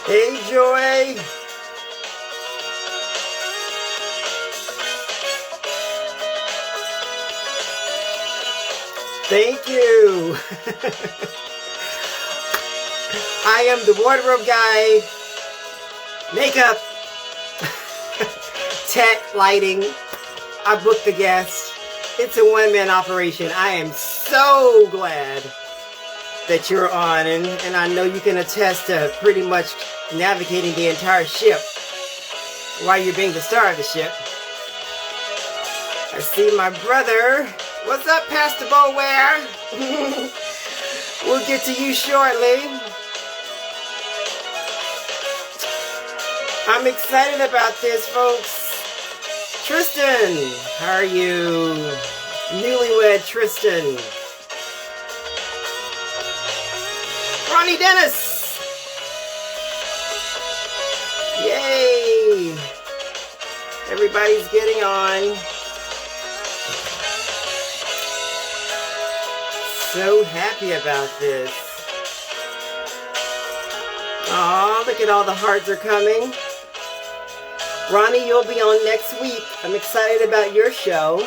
Hey, Joy. Thank you. I am the wardrobe guy, makeup, tech, lighting. I booked the guests. It's a one-man operation. I am so glad that you're on, and I know you can attest to pretty much navigating the entire ship while you're being the star of the ship. I see my brother. What's up, Pastor Boware? We'll get to you shortly. I'm excited about this, folks. Tristan, how are you? Newlywed Tristan. Ronnie Dennis. Yay. Everybody's getting on. So happy about this. Aw, look at all the hearts are coming. Ronnie, you'll be on next week. I'm excited about your show.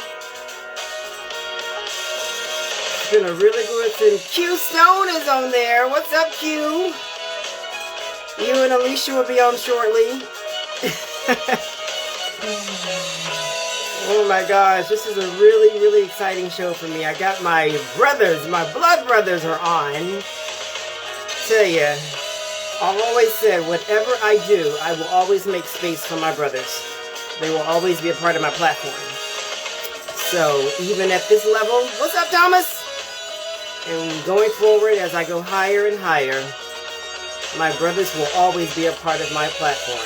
It's been a really good one. Q Stone is on there. What's up, Q? You and Alicia will be on shortly. Oh my gosh, this is a really, really exciting show for me. I got my brothers, my blood brothers are on. Tell ya, I've always said, whatever I do, I will always make space for my brothers. They will always be a part of my platform. So even at this level, what's up, Thomas? And going forward, as I go higher and higher, my brothers will always be a part of my platform.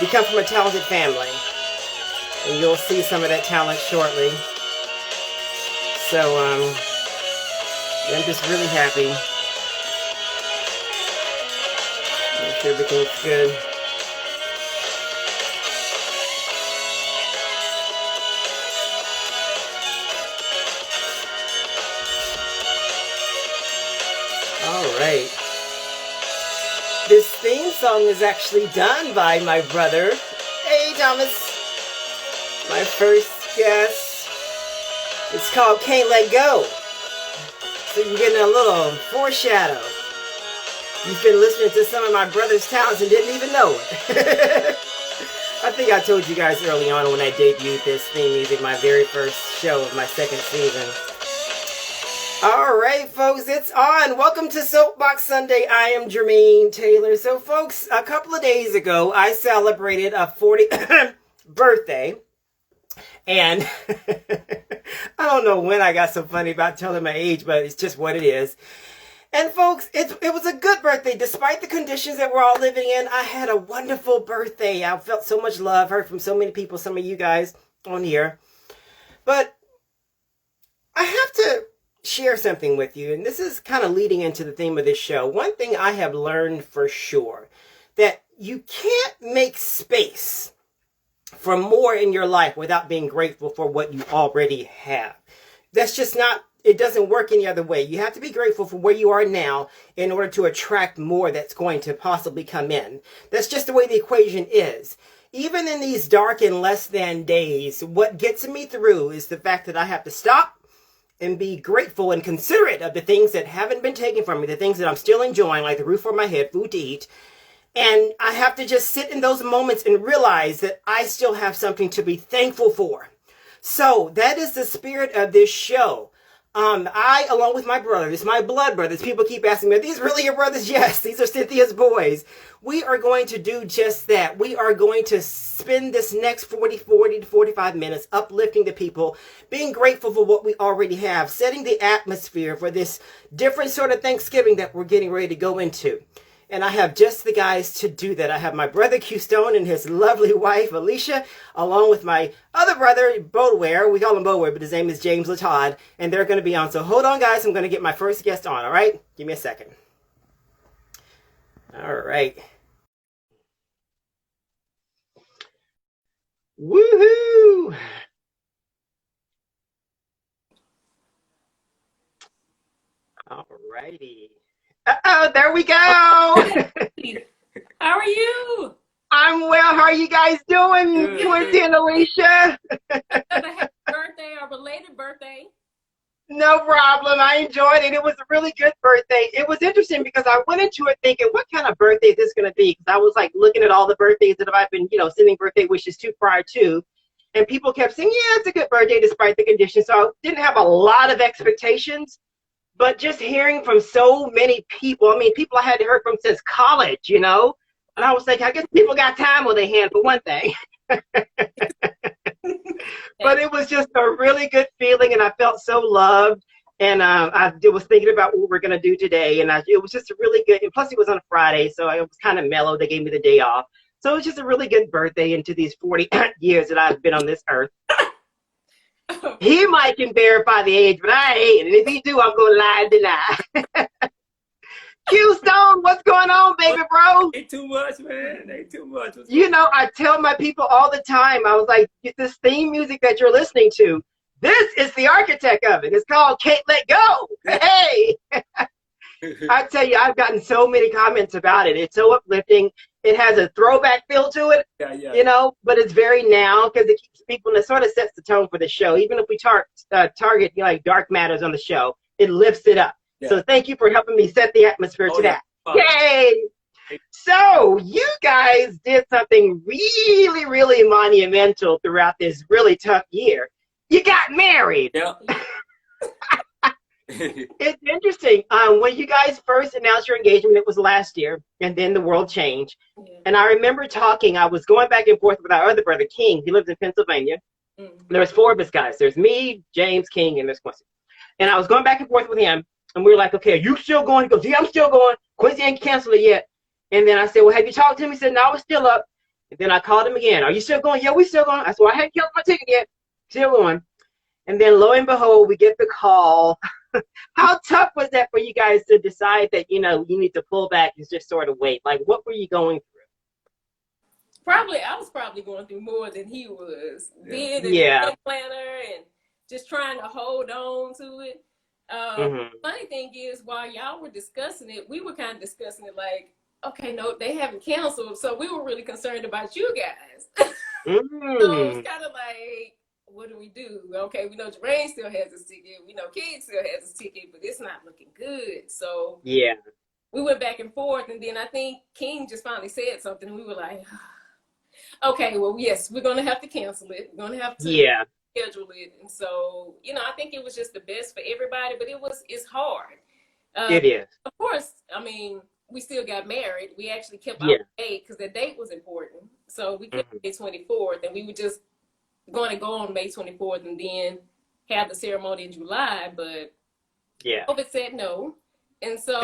We come from a talented family, and you'll see some of that talent shortly. So, I'm just really happy. Make sure everything's good. All right. This theme song is actually done by my brother. Hey, Thomas. My first guess. It's called Can't Let Go. So you're getting a little foreshadow. You've been listening to some of my brother's talents and didn't even know it. I think I told you guys early on when I debuted this theme music, my very first show of my second season. All right, folks, it's on. Welcome to Soapbox Sunday. I am Jermaine Taylor. So, folks, a couple of days ago, I celebrated a 40th birthday. And I don't know when I got so funny about telling my age, but it's just what it is. And folks, it was a good birthday. Despite the conditions that we're all living in, I had a wonderful birthday. I felt so much love, heard from so many people, some of you guys on here. But I have to share something with you, and this is kind of leading into the theme of this show. One thing I have learned for sure, that you can't make space for more in your life without being grateful for what you already have. That's just not, it doesn't work any other way. You have to be grateful for where you are now in order to attract more that's going to possibly come in. That's just the way the equation is. Even in these dark and less than days, what gets me through is the fact that I have to stop and be grateful and considerate of the things that haven't been taken from me, the things that I'm still enjoying, like the roof over my head, food to eat. And I have to just sit in those moments and realize that I still have something to be thankful for. So that is the spirit of this show. I, along with my brothers, my blood brothers, people keep asking me, are these really your brothers? Yes, these are Cynthia's boys. We are going to do just that. We are going to spend this next 40 to 45 minutes uplifting the people, being grateful for what we already have, setting the atmosphere for this different sort of Thanksgiving that we're getting ready to go into. And I have just the guys to do that. I have my brother Q Stone and his lovely wife Alicia, along with my other brother Bodeware. We call him Bodeware, but his name is James Latod, and they're going to be on. So hold on, guys. I'm going to get my first guest on. All right, give me a second. All right. Woohoo! All righty. Uh-oh, there we go. How are you? I'm well. How are you guys doing, Good. Quincy and Alicia? Another happy birthday or belated birthday. No problem. I enjoyed it. It was a really good birthday. It was interesting because I went into it thinking, what kind of birthday is this going to be? Because I was like looking at all the birthdays that I've been, sending birthday wishes to prior to. And people kept saying, yeah, it's a good birthday despite the conditions. So I didn't have a lot of expectations. But just hearing from so many people, I mean, people I hadn't heard from since college. And I was like, I guess people got time on their hand for one thing. But it was just a really good feeling, and I felt so loved. And I was thinking about what we're going to do today, and it was just a really good. And plus, it was on a Friday, so it was kind of mellow. They gave me the day off, so it was just a really good birthday into these 40 years that I've been on this earth. He might can verify the age, but I ain't. And if he do, I'm going to lie and deny. Q Stone, what's going on, baby bro? Ain't too much, man. Ain't too much. I tell my people all the time, I was like, this theme music that you're listening to, this is the architect of it. It's called Can't Let Go. Hey! I tell you, I've gotten so many comments about it. It's so uplifting. It has a throwback feel to it, but it's very now because it keeps people, and it sort of sets the tone for the show. Even if we target like dark matters on the show, it lifts it up. Yeah. So thank you for helping me set the atmosphere to that. Yay! So you guys did something really, really monumental throughout this really tough year. You got married. Yeah. It's interesting. When you guys first announced your engagement, it was last year, and then the world changed. Yeah. And I remember I was going back and forth with our other brother, King. He lives in Pennsylvania. Mm-hmm. There's 4 of us guys. There's me, James, King, and there's Quincy. And I was going back and forth with him, and we were like, okay, are you still going? He goes, yeah, I'm still going. Quincy ain't canceled it yet. And then I said, well, have you talked to him? He said, no, it's still up. And then I called him again. Are you still going? Yeah, we still going. I said, well, I haven't canceled my ticket yet. Still going. And then lo and behold, we get the call. How tough was that for you guys to decide that, you need to pull back and just sort of wait? Like, what were you going through? I was probably going through more than he was. Being a planner and just trying to hold on to it. Funny thing is, while y'all were discussing it, we were kind of discussing it like, okay, no, they haven't canceled. So we were really concerned about you guys. So it was kind of like, what do we do? Okay, we know Jermaine still has his ticket. We know King still has his ticket, but it's not looking good. So yeah, we went back and forth, and then I think King just finally said something, and we were like, okay, well, yes, we're going to have to cancel it. We're going to have to schedule it. And so, I think it was just the best for everybody, but it's hard. It is. Of course, I mean, we still got married. We actually kept our date because the date was important. So we kept May 24th, and we were just going to go on May 24th and then have the ceremony in July, but COVID said no. And so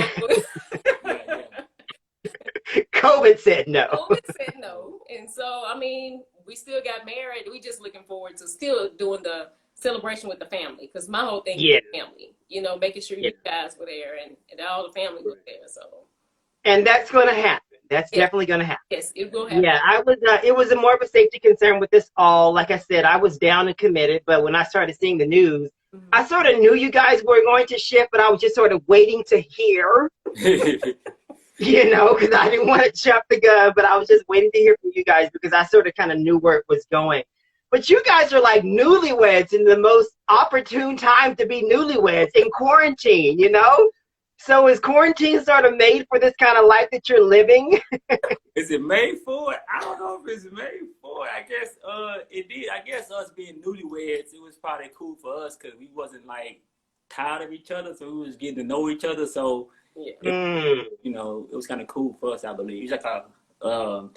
COVID said no. COVID said no. And so, I mean, we still got married. We just looking forward to still doing the celebration with the family, because my whole thing is family, making sure you guys were there and all the family was there. So, and that's going to happen. That's definitely going to happen. Yes, it will happen. Yeah, it was more of a safety concern with this all. Like I said, I was down and committed, but when I started seeing the news, I sort of knew you guys were going to shift, but I was just sort of waiting to hear, because I didn't want to jump the gun, but I was just waiting to hear from you guys because I sort of kind of knew where it was going. But you guys are like newlyweds in the most opportune time to be newlyweds in quarantine, So is quarantine sort of made for this kind of life that you're living? Is it made for it? I don't know if it's made for it. I guess it did. I guess us being newlyweds, it was probably cool for us because we wasn't like tired of each other, so we was getting to know each other. So it was kind of cool for us, I believe. It's like a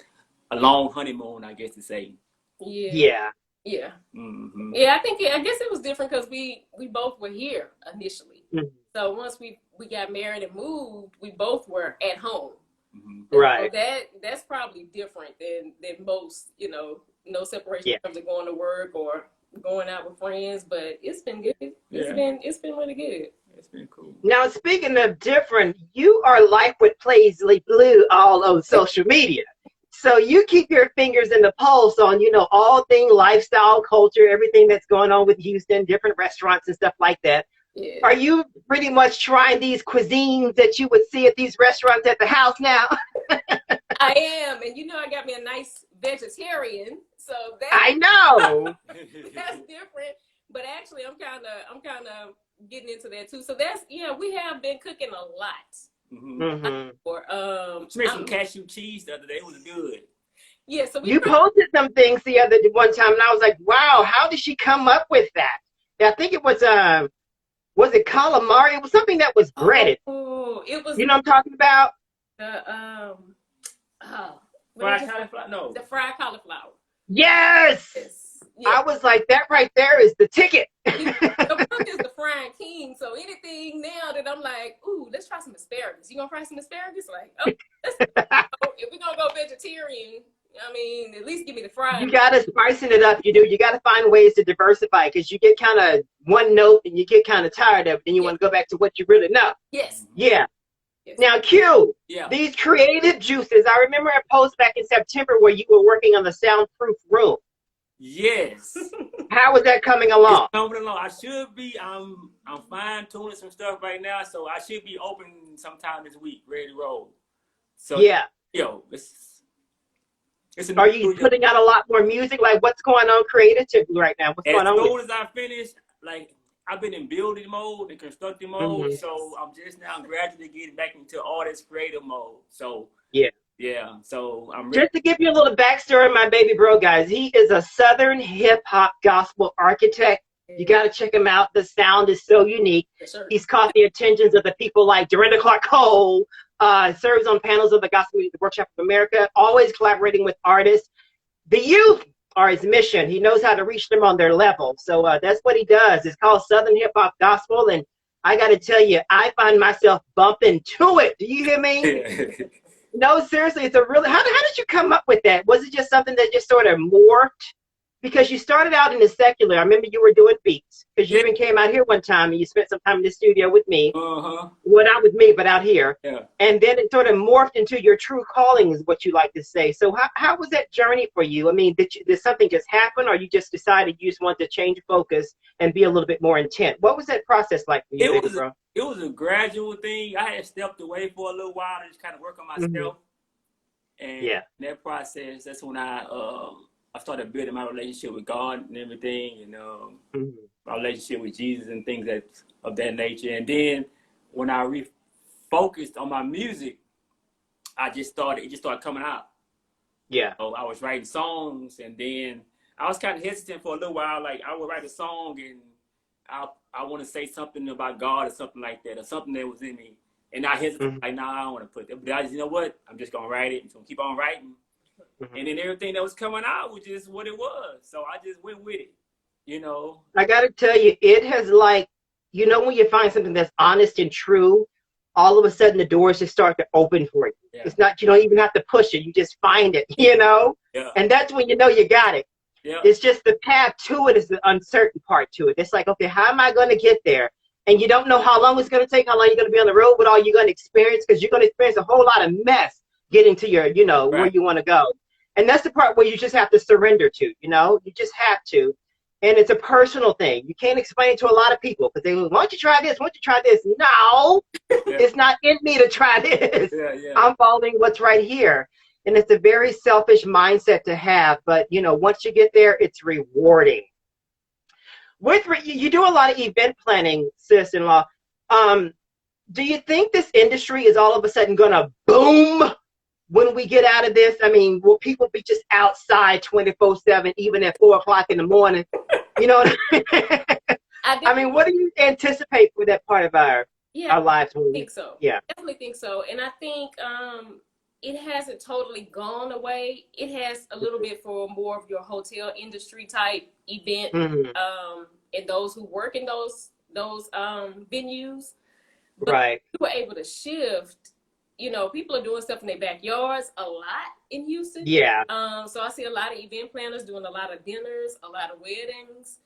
long honeymoon, I guess to say. Yeah. Mm-hmm. Yeah, I guess it was different because we both were here initially. Mm-hmm. So once we got married and moved, we both were at home. Mm-hmm. Right. So that's probably different than most, no separation in terms of going to work or going out with friends, but it's been good. It's been really good. It's been cool. Now, speaking of different, you are like with Paisley Blue all on social media. So you keep your fingers in the pulse on, all things lifestyle, culture, everything that's going on with Houston, different restaurants and stuff like that. Yeah. Are you pretty much trying these cuisines that you would see at these restaurants at the house now? I am, and you know, I got me a nice vegetarian, so that's I know. that's different. But actually, I'm kind of getting into that too. So that's we have been cooking a lot. She made some cashew cheese the other day. It was good. Yeah, so you posted some things the other one time, and I was like, wow, how did she come up with that? I think it was it calamari? It was something that was breaded. Oh, it was. You know what I'm talking about? The fried cauliflower? No. The fried cauliflower. Yes. Yeah. I was like, that right there is the ticket. The book is the frying king. So anything now that I'm like, ooh, let's try some asparagus. You gonna fry some asparagus? Like, if we're gonna go vegetarian, I mean, at least give me the fried. You gotta spicing it up. You gotta find ways to diversify, because you get kind of one note and you get kind of tired of it, and you want to go back to what you really know. Yes. Yeah. Yes. Now, Q, these creative juices. I remember a post back in September where you were working on the soundproof room. Yes. How is that coming along? It's coming along. I should be. I'm fine tuning some stuff right now, so I should be open sometime this week, ready to roll. So are you putting out a lot more music? Like, what's going on creatively right now? What's going on? As soon as I finish, like, I've been in building mode and constructing mode, so I'm just now gradually getting back into all this creative mode. So so I'm ready. Just to give you a little backstory, my baby bro, guys, he is a Southern hip hop gospel architect. You got to check him out. The sound is so unique. Yes, he's caught the attentions of the people like Dorinda Clark Cole, serves on panels of the Gospel Workshop of America, always collaborating with artists. The youth are his mission. He knows how to reach them on their level. So that's what he does. It's called Southern Hip Hop Gospel. And I got to tell you, I find myself bumping to it. Do you hear me? No, seriously, it's a really, how did you come up with that? Was it just something that just sort of morphed? Because you started out in the secular. I remember you were doing beats, because you even came out here one time and you spent some time in the studio with me. Well, not with me, but out here. And then it sort of morphed into your true calling, is what you like to say. So how was that journey for you? I mean, did something just happen, or you just decided you just wanted to change focus and be a little bit more intent? What was that process like for you, bro? It was a gradual thing. I had stepped away for a little while to just kind of work on myself. And in that process, that's when I started building my relationship with God and everything, and my relationship with Jesus and things of that nature. And then when I refocused on my music, it just started coming out. Yeah. So I was writing songs, and then I was kind of hesitant for a little while. Like, I would write a song and I want to say something about God or something like that, or something that was in me. And I hesitate, like, I don't want to put that. But I just, you know what? I'm just going to write it. I'm going to keep on writing. And then everything that was coming out was just what it was. So I just went with it, I got to tell you, it has, like, when you find something that's honest and true, all of a sudden the doors just start to open for you. Yeah. It's not, you don't even have to push it. You just find it, Yeah. And that's when you know you got it. Yeah. It's just the path to it is the uncertain part to it. It's like, okay, how am I going to get there? And you don't know how long it's going to take, how long you're going to be on the road, what all you're going to experience, because you're going to experience a whole lot of mess getting to your, where you want to go. And that's the part where you just have to surrender to, you just have to. And it's a personal thing. You can't explain it to a lot of people, because they go, why don't you try this? Why don't you try this? No, it's not in me to try this. I'm following what's right here. And it's a very selfish mindset to have. But, once you get there, it's rewarding. You do a lot of event planning, sis-in-law. Do you think this industry is all of a sudden going to boom when we get out of this? I mean, will people be just outside 24/7, even at 4 o'clock in the morning? You know what I mean, what do you anticipate for that part of our lives? I think so. Yeah, definitely think so. And I think it hasn't totally gone away. It has a little bit for more of your hotel industry type event, and those who work in those venues. But we were able to shift. People are doing stuff in their backyards a lot in Houston. Yeah. So I see a lot of event planners doing a lot of dinners, a lot of weddings.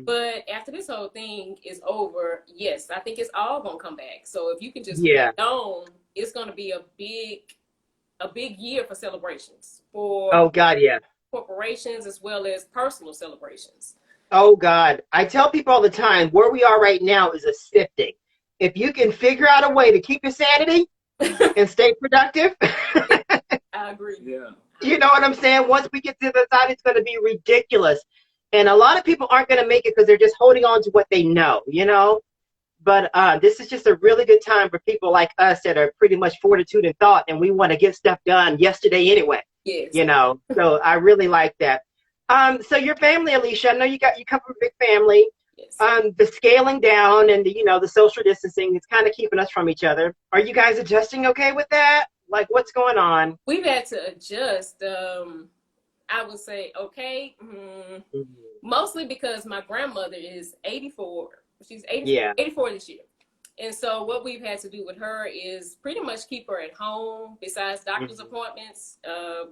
But after this whole thing is over, yes, I think it's all gonna come back. So if you can just on, it's gonna be a big year for celebrations for corporations as well as personal celebrations. Oh God, I tell people all the time, where we are right now is a sifting. If you can figure out a way to keep your sanity and stay productive, I agree. Yeah. You know what I'm saying? Once we get to the side, it's going to be ridiculous. And a lot of people aren't going to make it because they're just holding on to what they know, you know? But this is just a really good time for people like us that are pretty much fortitude and thought, and we want to get stuff done yesterday anyway. Yes. You know, so I really like that. So your family, Alicia, I know you come from a big family. Yes. The scaling down and the social distancing is kind of keeping us from each other. Are you guys adjusting okay with that? Like, what's going on? We've had to adjust. I would say okay, mostly because my grandmother is 84. She's 84 this year. And so what we've had to do with her is pretty much keep her at home besides doctor's appointments,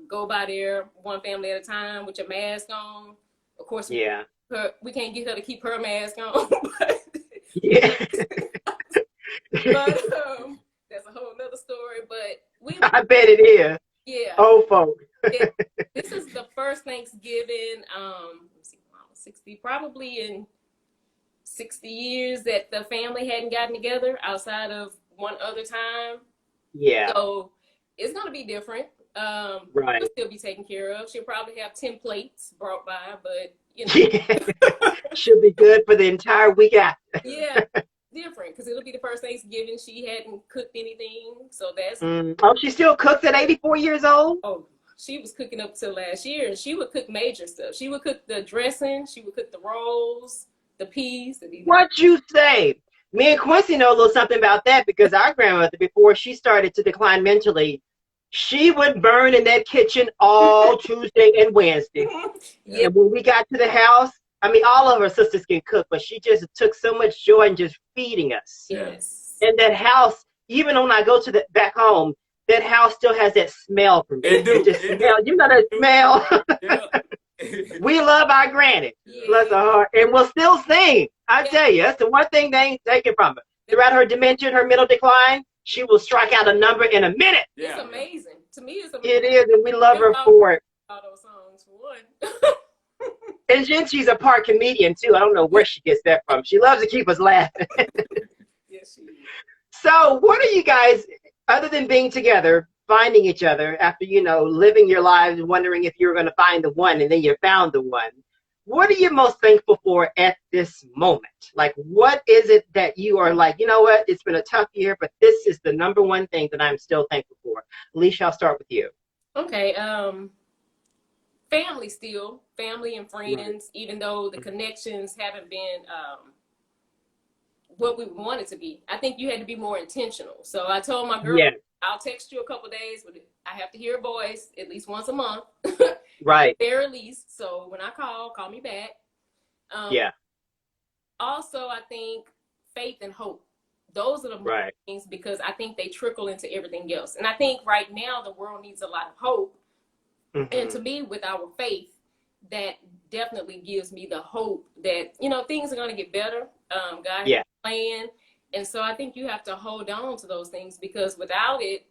go by there one family at a time with your mask on. Of course, we can't get her to keep her mask on. But, but that's a whole nother story. But I bet it is. Yeah. Oh, folks. This is the first Thanksgiving, 60, probably in 60 years that the family hadn't gotten together outside of one other time. Yeah. So it's going to be different. Right. We'll still be taken care of. She'll probably have 10 plates brought by, but, you know. She'll be good for the entire week after. Yeah. Different because it'll be the first Thanksgiving she hadn't cooked anything, so that's Oh, she still cooks at 84 years old? Oh, she was cooking up till last year, and she would cook major stuff. She would cook the dressing, she would cook the rolls, the peas. What you say? Me and Quincy know a little something about that because our grandmother, before she started to decline mentally, she would burn in that kitchen all Tuesday and Wednesday. Yeah. And when we got to the house, I mean, all of her sisters can cook, but she just took so much joy in just feeding us. Yes. And that house, even when I go to the back home, that house still has that smell from it. You know that smell. Yeah. We love our granny. Yeah. Bless her heart. And we'll still sing. I tell you, that's the one thing they ain't taken from her. Throughout her dementia, her middle decline, she will strike out a number in a minute. Yeah. It's amazing. To me, it's amazing. It is, and we love her for it. All those songs for one. And then she's a part comedian, too. I don't know where she gets that from. She loves to keep us laughing. Yes, she is. So what are you guys, other than being together, finding each other after, living your lives, wondering if you're going to find the one, and then you found the one, what are you most thankful for at this moment? Like, what is it that you are like, you know what, it's been a tough year, but this is the number one thing that I'm still thankful for? Alicia, I'll start with you. Okay. Family still, family and friends, right. Even though the connections haven't been what we wanted to be. I think you had to be more intentional. So I told my girl, I'll text you a couple of days, but I have to hear a voice at least once a month. Right. Very least. So when I call me back. Also, I think faith and hope. Those are the things because I think they trickle into everything else. And I think right now the world needs a lot of hope. Mm-hmm. And to me, with our faith, that definitely gives me the hope that, things are going to get better. God has a plan. And so I think you have to hold on to those things because without it,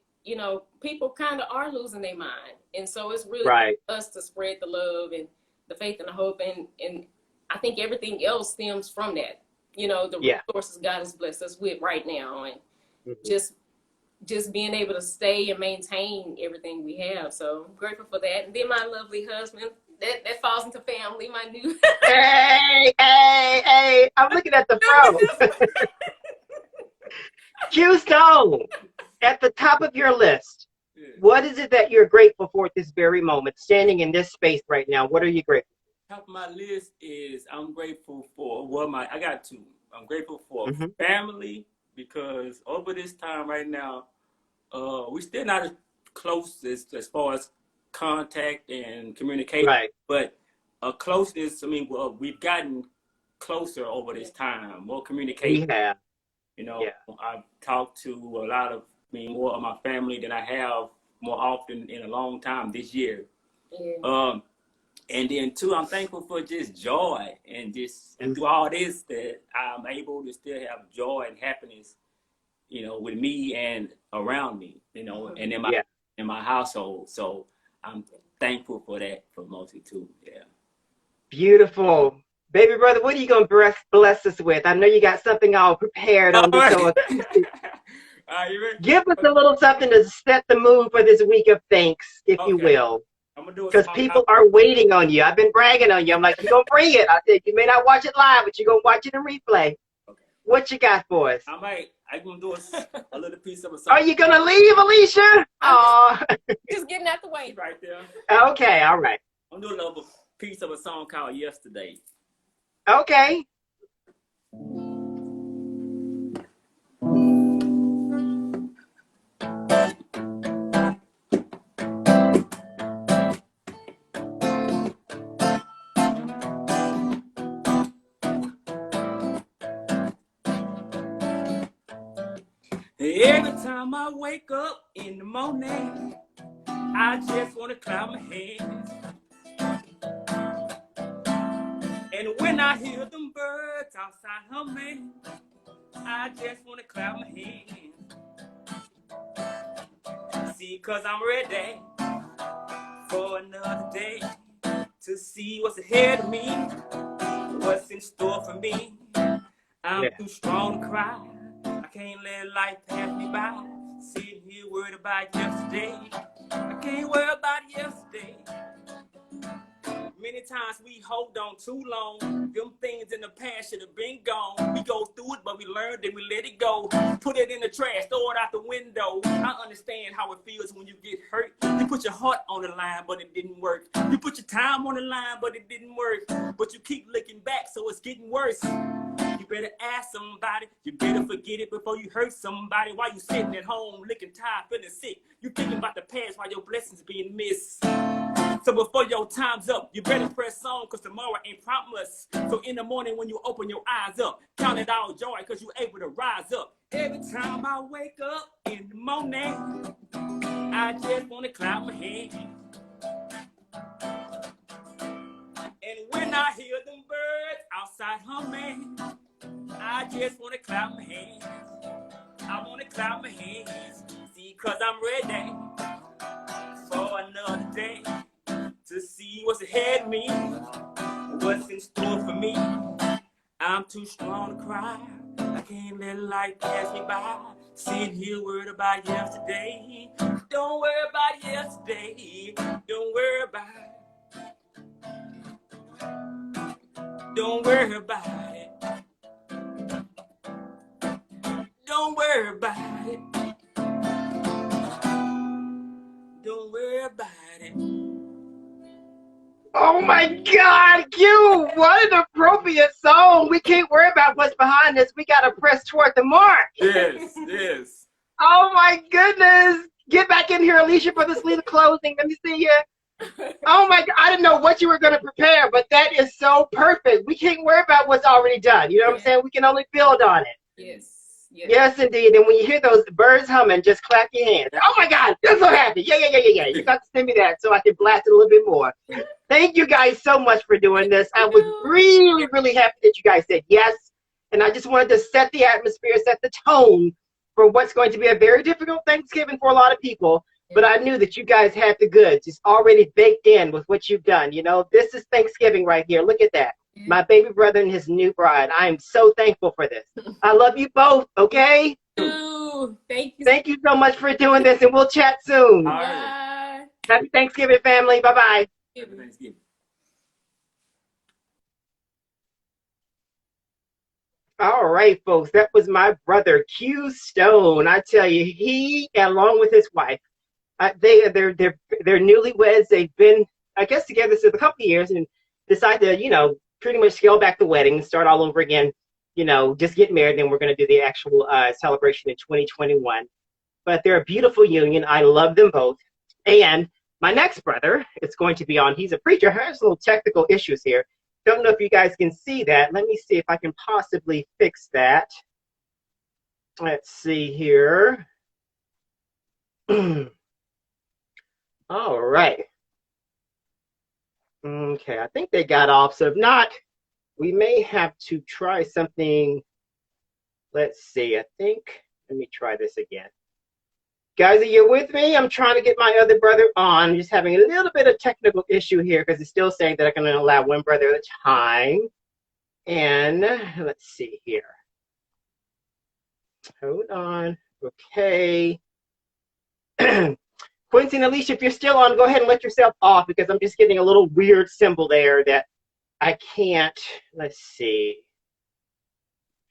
people kind of are losing their mind. And so it's really us to spread the love and the faith and the hope. And I think everything else stems from that. The resources God has blessed us with right now. And just being able to stay and maintain everything we have. So I'm grateful for that. And then my lovely husband, that falls into family, my new. Hey, I'm looking at the pro. Whetstone, at the top of your list, what is it that you're grateful for at this very moment, standing in this space right now? What are you grateful for? Top of my list is I'm grateful for, I got two. I'm grateful for family because over this time right now, we're still not as close as far as contact and communication, but a closeness, we've gotten closer over this time, more communication. We have. I've talked to a lot of, more of my family than I have more often in a long time this year. Yeah. And then two, I'm thankful for just joy and and through all this that I'm able to still have joy and happiness, with me and around me, and in my household. So I'm thankful for that for mostly too. Yeah. Beautiful. Baby brother, what are you going to bless us with? I know you got something all prepared on this show. All right, you ready? Give us a little something to set the mood for this week of thanks, if you will. I'm gonna do it because people are waiting on you. I've been bragging on you. I'm like, you're going to bring it. I said, you may not watch it live, but you're going to watch it in replay. Okay. What you got for us? I'm going to do a little piece of a song. Are you going to leave, Alicia? Oh, just getting out the way. Right there. Okay, all right. I'm doing a little piece of a song called Yesterday. Okay. Every time I wake up in the morning, I just want to clap my hands. And when I hear them birds outside humming, I just want to clap my hands. See, 'cause I'm ready for another day to see what's ahead of me, what's in store for me. I'm too strong to cry. I can't let life pass me by. Sitting here worried about yesterday. I can't worry about yesterday. Many times we hold on too long. Them things in the past should have been gone. We go through it, but we learn, then we let it go. Put it in the trash, throw it out the window. I understand how it feels when you get hurt. You put your heart on the line, but it didn't work. You put your time on the line, but it didn't work. But you keep looking back, so it's getting worse. You better ask somebody. You better forget it before you hurt somebody. While you sitting at home, looking tired, feeling sick. You thinking about the past while your blessings being missed. So before your time's up, you better press on, 'cause tomorrow ain't promised. So in the morning when you open your eyes up, count it all joy, 'cause you're able to rise up. Every time I wake up in the morning, I just want to clap my hands. And when I hear them birds outside humming, I just want to clap my hands. I want to clap my hands. See, 'cause I'm ready for another day to see what's ahead of me, what's in store for me. I'm too strong to cry. I can't let life pass me by. Sitting here worried about yesterday. Don't worry about yesterday. Don't worry about it. Don't worry about it. Don't worry about it. Don't worry about it. Oh my God, Q! What an appropriate song. We can't worry about what's behind us. We got to press toward the mark. Yes, yes. Oh my goodness. Get back in here, Alicia, for this little closing. Let me see you. Oh my God, I didn't know what you were going to prepare, but that is so perfect. We can't worry about what's already done. You know what I'm saying? We can only build on it. Yes. Yes, indeed. And when you hear those birds humming, just clap your hands. Oh my God, I'm so happy. Yeah. You got to send me that so I can blast it a little bit more. Thank you guys so much for doing this. I was really, really happy that you guys said yes. And I just wanted to set the atmosphere, set the tone for what's going to be a very difficult Thanksgiving for a lot of people. But I knew that you guys had the goods. It's already baked in with what you've done. You know, this is Thanksgiving right here. Look at that. My baby brother and his new bride. I am so thankful for this. I love you both, okay? Thank you. Thank you so much for doing this, and we'll chat soon. Bye. Happy Thanksgiving, family. Bye-bye. Happy Thanksgiving. All right, folks. That was my brother, Q Stone. I tell you, he, along with his wife, they're newlyweds. They've been, I guess, together for a couple of years, and decided to, pretty much scale back the wedding and start all over again. Just get married, and we're going to do the actual celebration in 2021. But they're a beautiful union. I love them both. And my next brother is going to be on. He's a preacher. Has little technical issues here. Don't know if you guys can see that. Let me see if I can possibly fix that. Let's see here. All right. Okay, I think they got off. So if not, we may have to try something. Let's see. Let me try this again. Guys, are you with me? I'm trying to get my other brother on. I'm just having a little bit of technical issue here because it's still saying that I can only allow one brother at a time. And let's see here. Hold on. Okay. Quincy and Alicia, if you're still on, go ahead and let yourself off because I'm just getting a little weird symbol there that I can't. Let's see.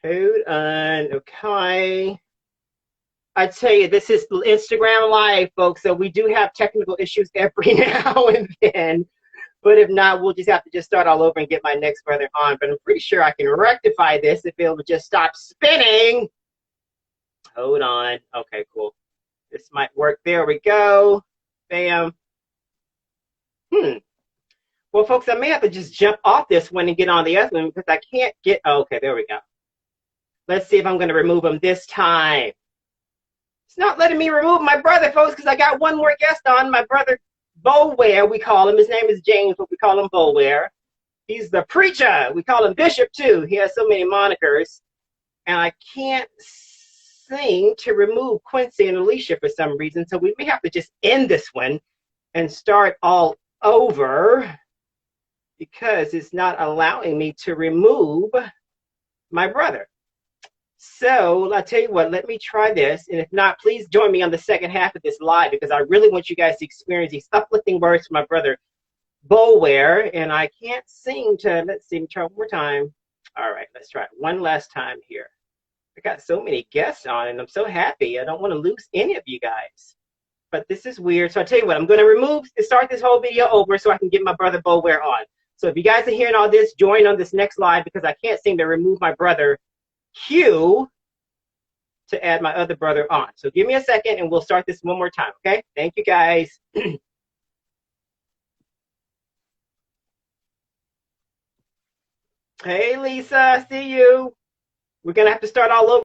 Hold on. Okay. I tell you, this is Instagram Live, folks, so we do have technical issues every now and then. But if not, we'll just have to just start all over and get my next brother on. But I'm pretty sure I can rectify this if it'll just stop spinning. Hold on. Okay, cool. This might work. There we go. Bam. Well, folks, I may have to just jump off this one and get on the other one because I can't get. Oh, okay, there we go. Let's see if I'm going to remove them this time. It's not letting me remove my brother, folks, because I got one more guest on. My brother, Boware, we call him. His name is James, but we call him Boware. He's the preacher. We call him Bishop, too. He has so many monikers. And I can't seem to remove Quincy and Alicia for some reason, so we may have to just end this one and start all over because it's not allowing me to remove my brother. So I'll tell you what, let me try this. And if not, please join me on the second half of this live because I really want you guys to experience these uplifting words from my brother, Boware. And I can't seem to, let's see, try one more time. All right, let's try it one last time here. I got so many guests on and I'm so happy. I don't want to lose any of you guys. But this is weird. So I'll tell you what, I'm going to start this whole video over so I can get my brother Boware on. So if you guys are hearing all this, join on this next live because I can't seem to remove my brother Q to add my other brother on. So give me a second and we'll start this one more time, okay? Thank you, guys. Hey, Lisa, see you. We're going to have to start all over.